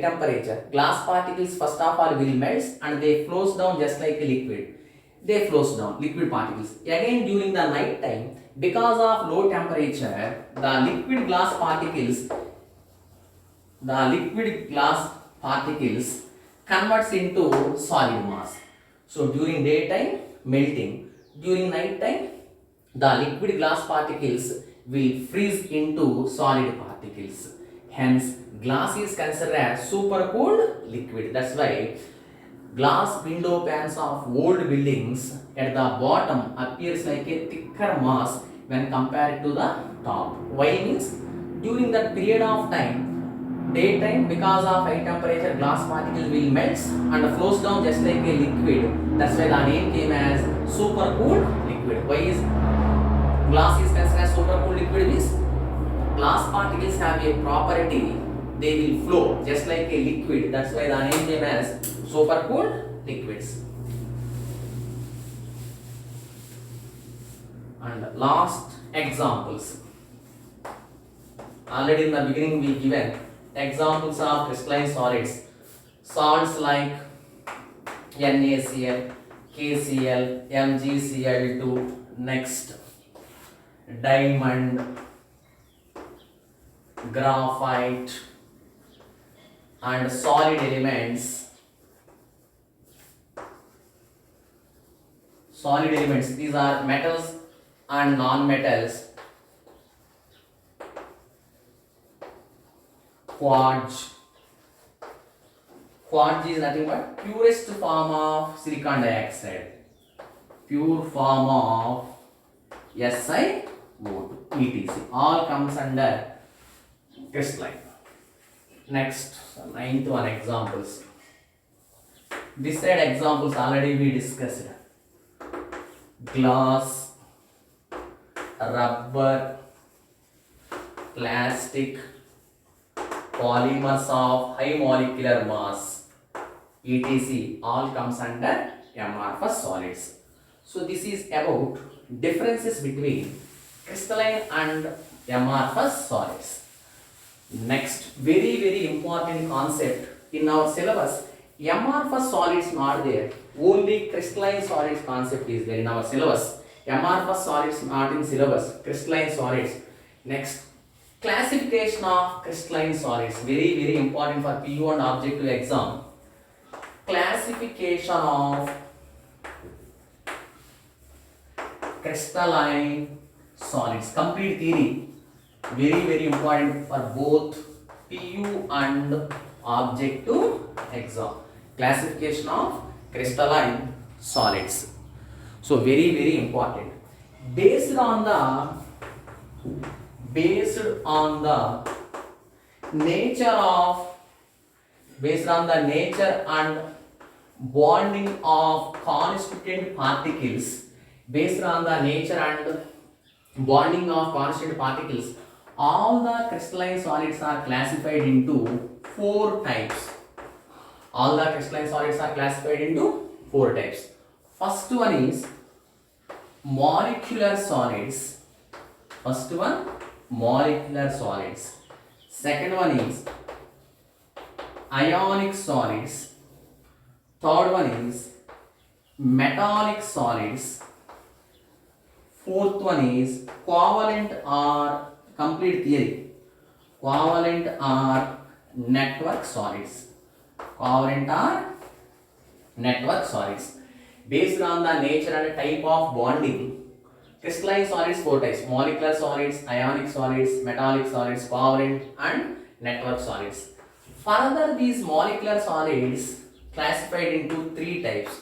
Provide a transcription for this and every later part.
temperature, glass particles first of all will melt and they flows down just like a liquid. They flows down, liquid particles. Again during the night time, because of low temperature, the liquid glass particles converts into solid mass. So during daytime melting, during night time the liquid glass particles will freeze into solid particles. Hence glass is considered as supercooled liquid. That's why glass window panes of old buildings at the bottom appears like a thicker mass when compared to the top. Why means during that period of time, daytime, because of high temperature, glass particle will melt and flows down just like a liquid. That's why the name came as supercooled liquid. Why is glass is considered as supercooled liquid? Means glass particles have a property, they will flow just like a liquid. That's why the name came as supercooled liquids. And last examples. Already in the beginning we given examples of crystalline solids. Salts like NaCl, KCl, MgCl2, next diamond, graphite, and solid elements. Solid elements, these are metals and non-metals. Quartz. Quartz is nothing but purest form of silicon dioxide. Pure form of SiO2, etc. All comes under crystalline. Next, 9th one examples. This side examples already we discussed. Glass, rubber, plastic, polymers of high molecular mass, etc. all comes under amorphous solids. So this is about differences between crystalline and amorphous solids. Next, very important concept in our syllabus, amorphous solids not there, only crystalline solids concept is there in our syllabus. Amorphous solids not in syllabus, crystalline solids. Next, classification of crystalline solids, very important for PU and objective exam. Classification of crystalline solids, complete theory, very important for both PU and objective exam. Classification of crystalline solids, so very important. Based on the nature and bonding of constituent particles, all the crystalline solids are classified into 4 types. First one is molecular solids. Second one is ionic solids. Third one is metallic solids. Fourth one is covalent or complete theory, covalent or network solids. Based on the nature and type of bonding, crystalline solids 4 types: molecular solids, ionic solids, metallic solids, covalent and network solids. Further, these molecular solids classified into 3 types.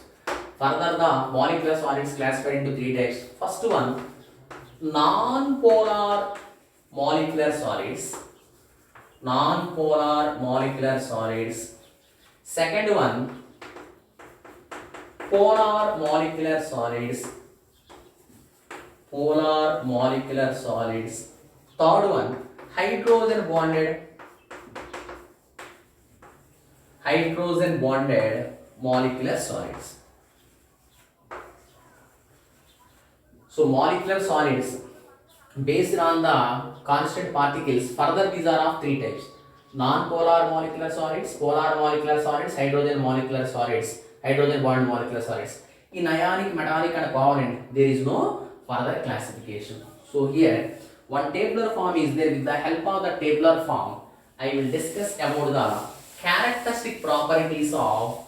First one, non-polar molecular solids. Second one, polar molecular solids. Third one, hydrogen bonded molecular solids. So molecular solids based on the constant particles, further these are of 3 types: Non-polar molecular solids, polar molecular solids, hydrogen molecular solids, hydrogen bond molecular solids. In ionic, metallic and covalent, there is no further classification. So here, one tabular form is there. With the help of the tabular form, I will discuss about the characteristic properties of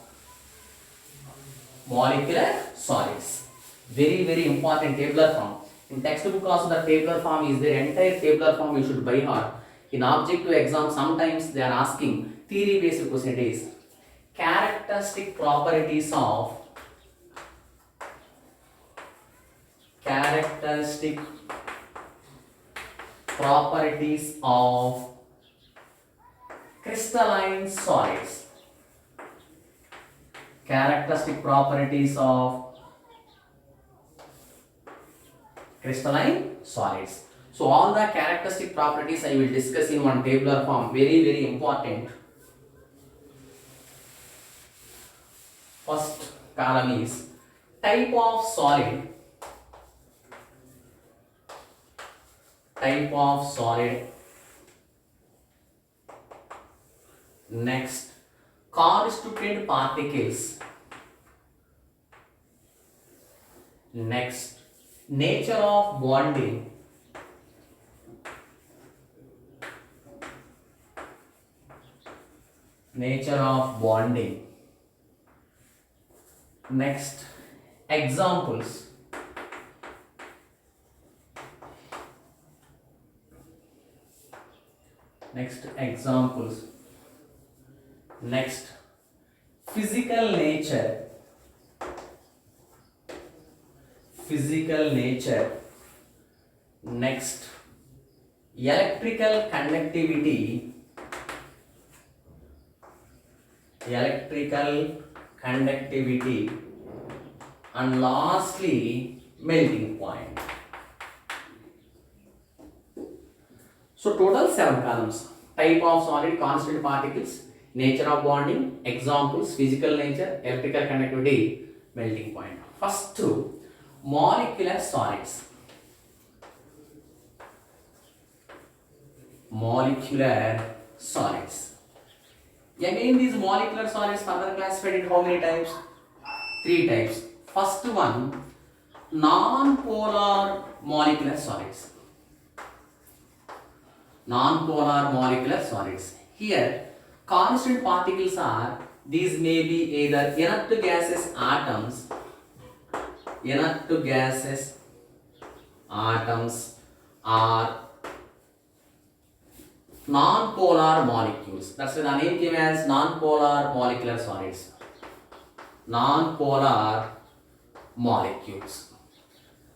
molecular solids. Very, very important tabular form. In textbook also the tabular form is there. Entire tabular form you should by heart. In objective exam sometimes they are asking theory based question. It is characteristic properties of crystalline solids. Characteristic properties of crystalline solids. So all the characteristic properties I will discuss in one tabular form. Very, very important. First column is type of solid. Next, constituent particles. Next, nature of bonding. Next, examples. Next, physical nature. Next, electrical conductivity. And lastly, melting point. So total 7 columns. Type of solid, constituent particles, nature of bonding, examples, physical nature, electrical conductivity, melting point. First two, molecular solids. Again, these molecular solids further classified in how many types? 3 types. First one, non-polar molecular solids. Here, constant particles are, these may be either inert gases atoms or non-polar molecules. That's why the name came as non-polar molecular solids.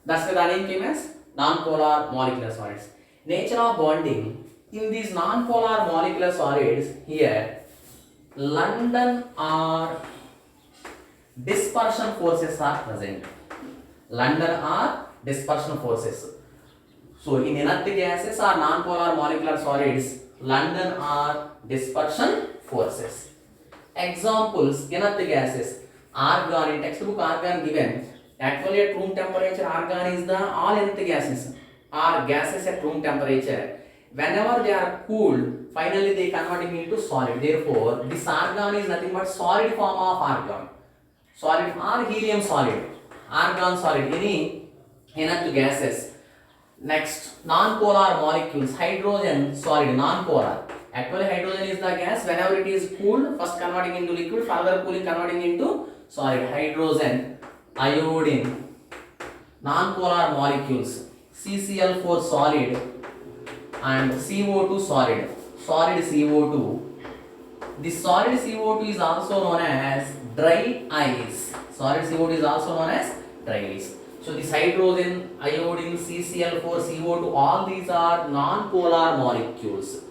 That's why the name came as non-polar molecular solids. Nature of bonding. In these non-polar molecular solids, here London or dispersion forces are present. So in inert gases or non-polar molecular solids, London or dispersion forces. Examples, inert gases. Argon, in textbook argon given. Actually at room temperature, argon is the all inert gases or gases at room temperature. Whenever they are cooled, finally they converting into solid. Therefore, this argon is nothing but solid form of argon. Solid or helium solid. Argon solid, any inert gases. Next, non-polar molecules. Hydrogen solid, non-polar. Actually, hydrogen is the gas. Whenever it is cooled, first converting into liquid, further cooling converting into solid. Hydrogen, iodine, non-polar molecules. CCl4 solid and CO2 solid. Solid CO2. This solid CO2 is also known as dry ice. Solid CO2 is also known as dry ice. So this hydrogen, iodine, CCl4, CO2, all these are non-polar molecules.